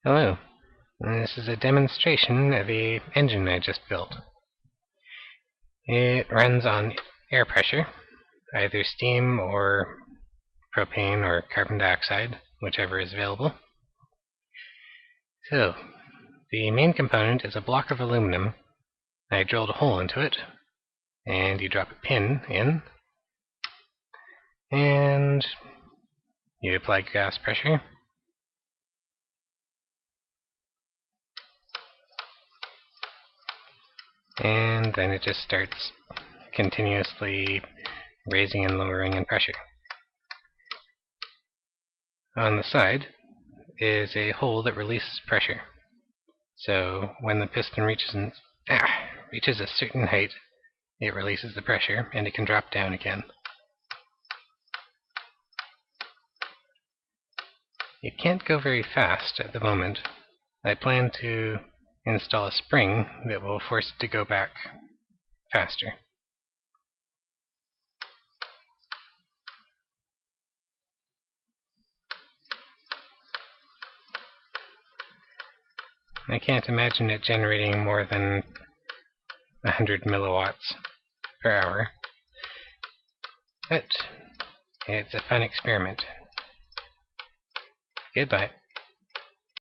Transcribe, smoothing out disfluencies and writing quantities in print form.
Hello, this is a demonstration of an engine I just built. It runs on air pressure, either steam or propane or carbon dioxide, whichever is available. So, the main component is a block of aluminum. I drilled a hole into it, and you drop a pin in, and you apply gas pressure. And then it just starts continuously raising and lowering in pressure. On the side is a hole that releases pressure. So when the piston reaches a certain height, it releases the pressure and it can drop down again. It can't go very fast at the moment. I plan to install a spring that will force it to go back faster. I can't imagine it generating more than 100 milliwatts per hour, but it's a fun experiment. Goodbye.